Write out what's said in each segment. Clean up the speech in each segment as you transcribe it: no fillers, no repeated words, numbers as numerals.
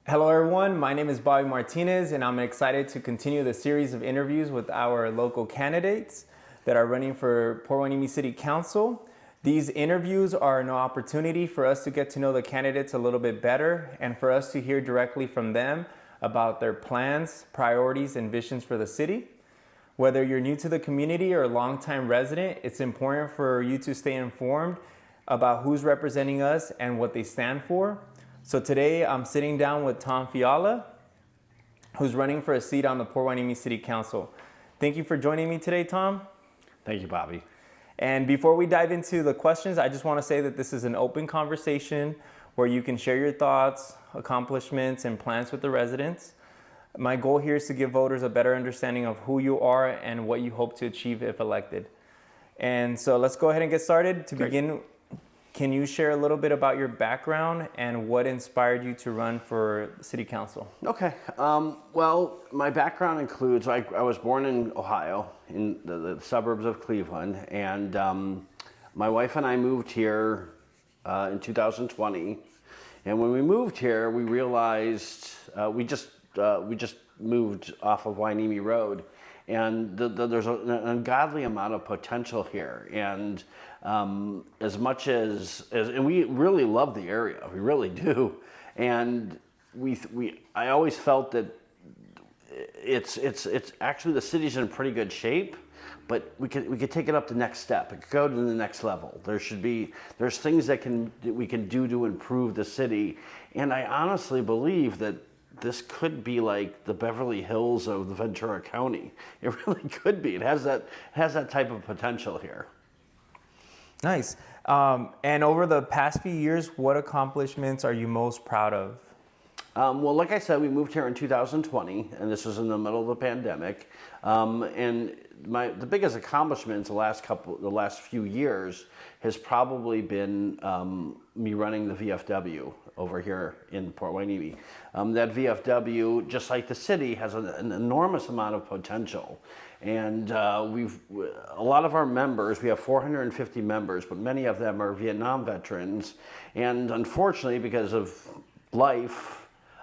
Hello everyone, my name is Bobby Martinez and I'm excited to continue the series of interviews with our local candidates that are running for Port Hueneme City Council. These interviews are an opportunity for us to get to know the candidates a little bit better and for us to hear directly from them about their plans, priorities, and visions for the city. Whether you're new to the community or a longtime resident, it's important for you to stay informed about who's representing us and what they stand for. So today I'm sitting down with Tom Fiala, who's running for a seat on the Port Hueneme City Council. Thank you for joining me today, Tom. Thank you, Bobby. And before we dive into the questions, I just want to say that this is an open conversation where you can share your thoughts, accomplishments, and plans with the residents. My goal here is to give voters a better understanding of who you are and what you hope to achieve if elected. And so let's go ahead and get started. To begin, can you share a little bit about your background and what inspired you to run for city council? Okay. Well, my background includes I was born in Ohio, in the suburbs of Cleveland, and my wife and I moved here in 2020. And when we moved here, we realized we just moved off of Hueneme Road, and there's an ungodly amount of potential here. And as much as and we really love the area, we really do. And I always felt that it's actually the city's in pretty good shape, but we could take it up the next step. It could go to the next level. There's things that we can do to improve the city, and I honestly believe that this could be like the Beverly Hills of the Ventura County. It really could be. It has that type of potential here. Nice. And over the past few years, what accomplishments are you most proud of? Well, like I said, we moved here in 2020, and this was in the middle of the pandemic. And the biggest accomplishments the last few years has probably been me running the VFW over here in Port Hueneme. That VFW, just like the city, has an enormous amount of potential. And a lot of our members, we have 450 members, but many of them are Vietnam veterans. And unfortunately, because of life,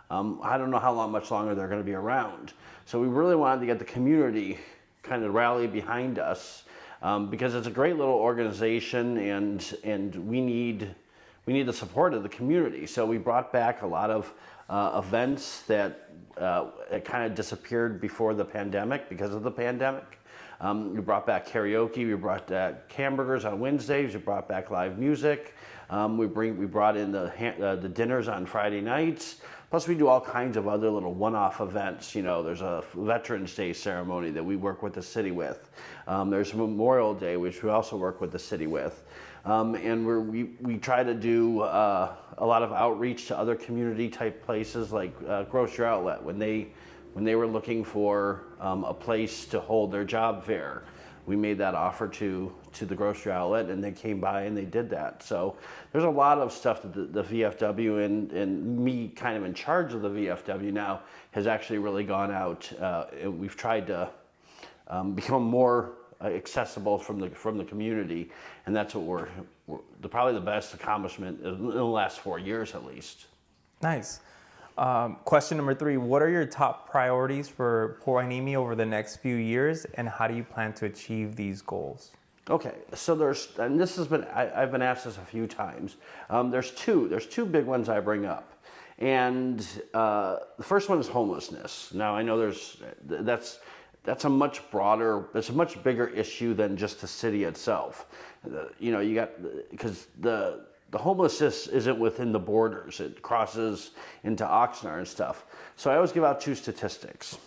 I don't know much longer they're going to be around. So we really wanted to get the community kind of rally behind us because it's a great little organization, and we need the support of the community. So we brought back a lot of events that kind of disappeared before the pandemic because of the pandemic. We brought back karaoke, we brought back hamburgers on Wednesdays, we brought back live music. We brought in the dinners on Friday nights. Plus, we do all kinds of other little one-off events. You know, there's a Veterans Day ceremony that we work with the city with. There's Memorial Day, which we also work with the city with. And we try to do a lot of outreach to other community-type places like Grocery Outlet when they were looking for a place to hold their job fair. We made that offer to the Grocery Outlet, and they came by and they did that. So there's a lot of stuff that the VFW and me kind of in charge of the VFW now has actually really gone out. We've tried to become more accessible from the community, and that's what we're probably the best accomplishment in the last 4 years at least. Nice. Question number 3, what are your top priorities for Port Hueneme over the next few years, and how do you plan to achieve these goals? Okay, so I've been asked this a few times. There's two big ones I bring up, and the first one is homelessness. Now I know that's a much broader, it's a much bigger issue than just the city itself. Because the homelessness isn't within the borders. It crosses into Oxnard and stuff. So I always give out 2 statistics.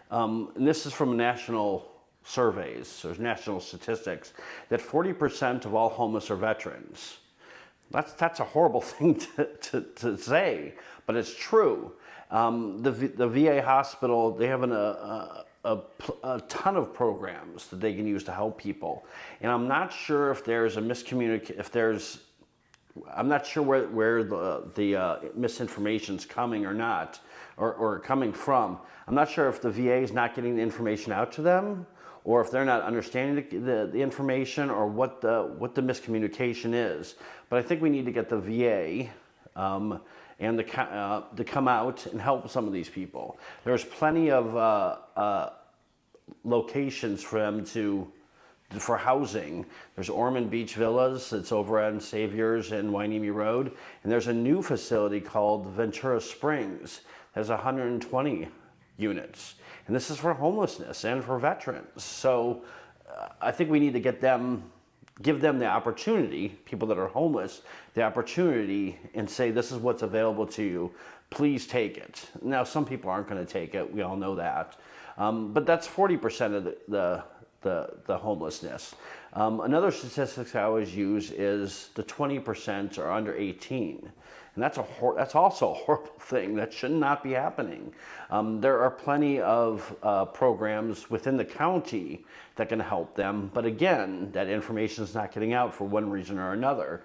And this is from national surveys, so there's national statistics, that 40% of all homeless are veterans. That's a horrible thing to say, but it's true. The VA hospital, they have a ton of programs that they can use to help people, and I'm not sure if there's a miscommunication. I'm not sure where the misinformation's coming or not, or coming from. I'm not sure if the VA is not getting the information out to them, or if they're not understanding the information, or what the miscommunication is. But I think we need to get the VA and to come out and help some of these people. There's plenty of locations for them for housing. There's Ormond Beach Villas. It's over on Saviors and Hueneme Road. And there's a new facility called Ventura Springs. There's 120 units. And this is for homelessness and for veterans. So I think we need to give them the opportunity, people that are homeless, the opportunity and say, this is what's available to you. Please take it. Now, some people aren't going to take it. We all know that. But that's 40% of the homelessness. Another statistic I always use is the 20% are under 18. And that's also a horrible thing. That should not be happening. There are plenty of programs within the county that can help them. But again, that information is not getting out for one reason or another.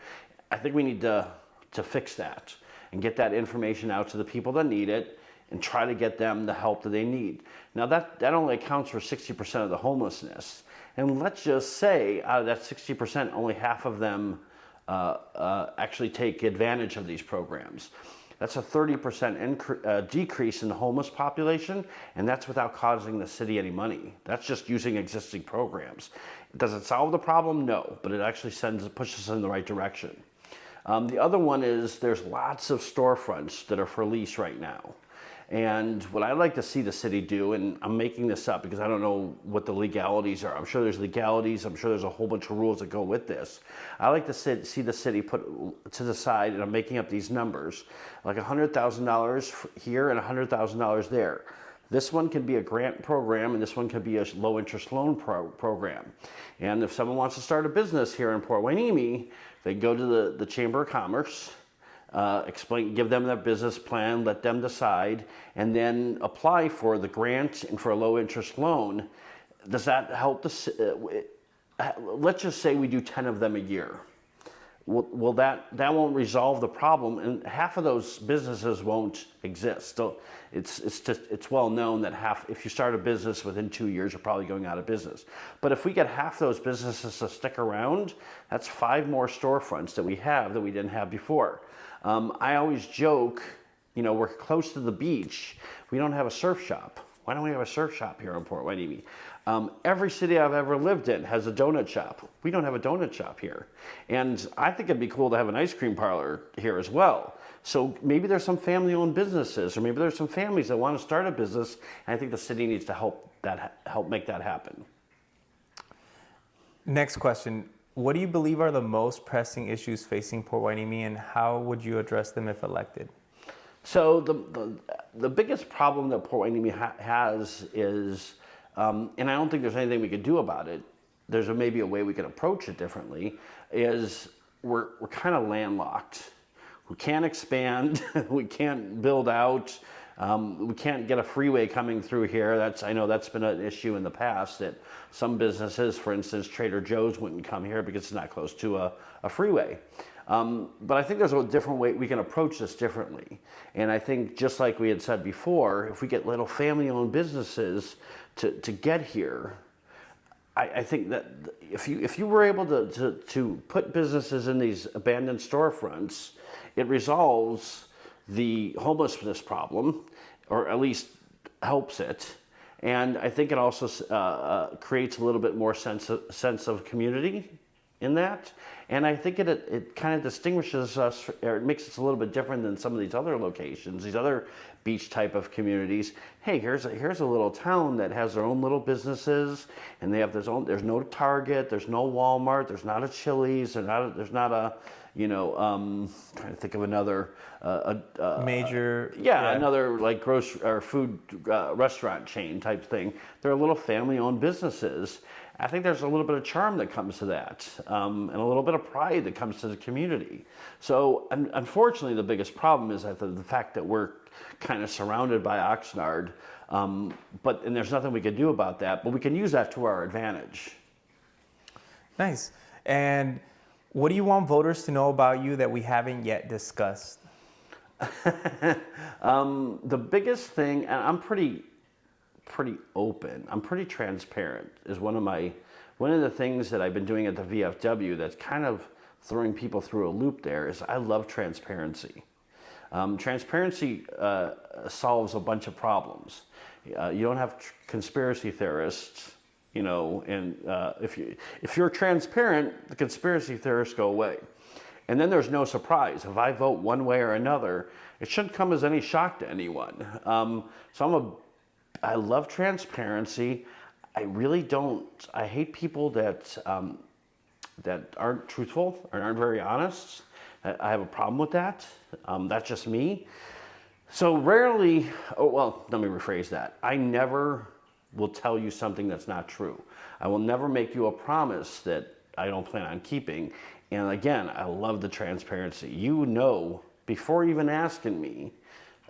I think we need to fix that and get that information out to the people that need it and try to get them the help that they need. Now that only accounts for 60% of the homelessness. And let's just say out of that 60%, only half of them actually take advantage of these programs. That's a 30% decrease in the homeless population, and that's without causing the city any money. That's just using existing programs. Does it solve the problem? No, but it actually pushes us in the right direction. The other one is there's lots of storefronts that are for lease right now. And what I'd like to see the city do, and I'm making this up because I don't know what the legalities are. I'm sure there's legalities. I'm sure there's a whole bunch of rules that go with this. I like to see the city put to the side, and I'm making up these numbers, like $100,000 here and $100,000 there. This one can be a grant program, and this one can be a low interest loan program. And if someone wants to start a business here in Port Hueneme, they go to the Chamber of Commerce, give them their business plan, let them decide, and then apply for the grant and for a low interest loan. Does that help let's just say we do 10 of them a year. Well, that won't resolve the problem, and half of those businesses won't exist. So it's well known that if you start a business within 2 years, you're probably going out of business. But if we get half those businesses to stick around, that's 5 more storefronts that we didn't have before. I always joke, we're close to the beach. We don't have a surf shop. Why don't we have a surf shop here in Port Hueneme? Every city I've ever lived in has a donut shop. We don't have a donut shop here. And I think it'd be cool to have an ice cream parlor here as well. So maybe there's some family-owned businesses, or maybe there's some families that want to start a business, and I think the city needs to help make that happen. Next question. What do you believe are the most pressing issues facing Port Hueneme, and how would you address them if elected? So the biggest problem that Port Hueneme has is, and I don't think there's anything we could do about it, there's maybe a way we could approach it differently, is we're kind of landlocked. We can't expand, we can't build out, we can't get a freeway coming through here. I know that's been an issue in the past, that some businesses, for instance, Trader Joe's wouldn't come here because it's not close to a freeway. But I think there's a different way we can approach this differently. And I think, just like we had said before, if we get little family-owned businesses to get here, I think that if you were able to put businesses in these abandoned storefronts, it resolves the homelessness problem, or at least helps it. And I think it also creates a little bit more sense of community in that. And I think it kind of distinguishes us, or it makes us a little bit different than some of these other locations, these other beach type of communities. Hey, here's a little town that has their own little businesses, and they have there's no Target, there's no Walmart, there's not a Chili's, there's not a trying to think of another major another like grocery or food restaurant chain type thing. They're little family-owned businesses. I think there's a little bit of charm that comes to that, and a little bit of pride that comes to the community. So unfortunately, the biggest problem is that the fact that we're kind of surrounded by Oxnard, and there's nothing we can do about that, but we can use that to our advantage. Nice. And what do you want voters to know about you that we haven't yet discussed? The biggest thing, and I'm pretty open, I'm pretty transparent, is one of the things that I've been doing at the VFW that's kind of throwing people through a loop there, is I love transparency. Transparency solves a bunch of problems. You don't have conspiracy theorists, you know, and if you're transparent, the conspiracy theorists go away. And then there's no surprise. If I vote one way or another, it shouldn't come as any shock to anyone. I love transparency. I really don't. I hate people that aren't truthful or aren't very honest. I have a problem with that. That's just me. So rarely. Oh well, let me rephrase that. I never will tell you something that's not true. I will never make you a promise that I don't plan on keeping. And again, I love the transparency. You know, before even asking me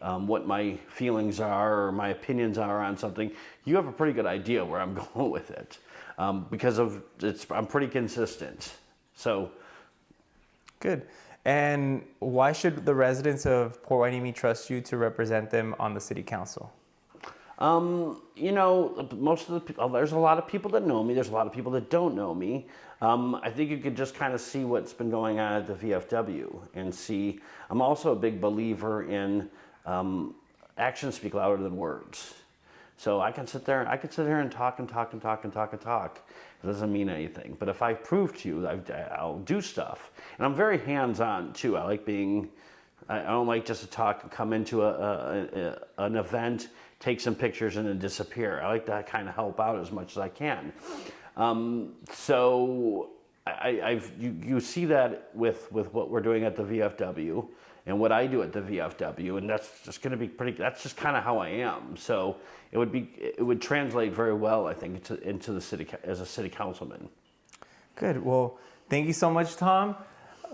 what my feelings are or my opinions are on something, you have a pretty good idea where I'm going with it because I'm pretty consistent. So, good. And why should the residents of Port Hueneme trust you to represent them on the city council? You know, most of the people, there's a lot of people that know me. There's a lot of people that don't know me. I think you could just kind of see what's been going on at the VFW and see. I'm also a big believer in actions speak louder than words. So I can sit there and talk and talk and talk and talk and talk. It doesn't mean anything. But if I prove to you, I'll do stuff. And I'm very hands-on too. I don't like just to talk and come into an event, take some pictures and then disappear. I like to kind of help out as much as I can. So you see that with what we're doing at the VFW and what I do at the VFW, and that's just going to be that's just kind of how I am. So it would translate very well, I think, into the city as a city councilman. Good. Well, thank you so much, Tom,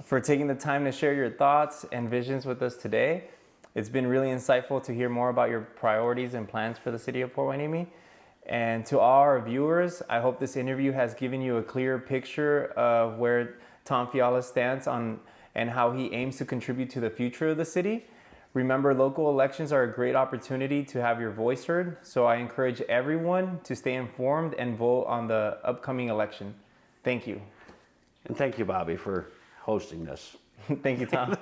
for taking the time to share your thoughts and visions with us today. It's been really insightful to hear more about your priorities and plans for the city of Port Hueneme. And to all our viewers, I hope this interview has given you a clear picture of where Tom Fiala stands on and how he aims to contribute to the future of the city. Remember, local elections are a great opportunity to have your voice heard, so I encourage everyone to stay informed and vote on the upcoming election. Thank you. And thank you, Bobby, for hosting this. Thank you, Tom.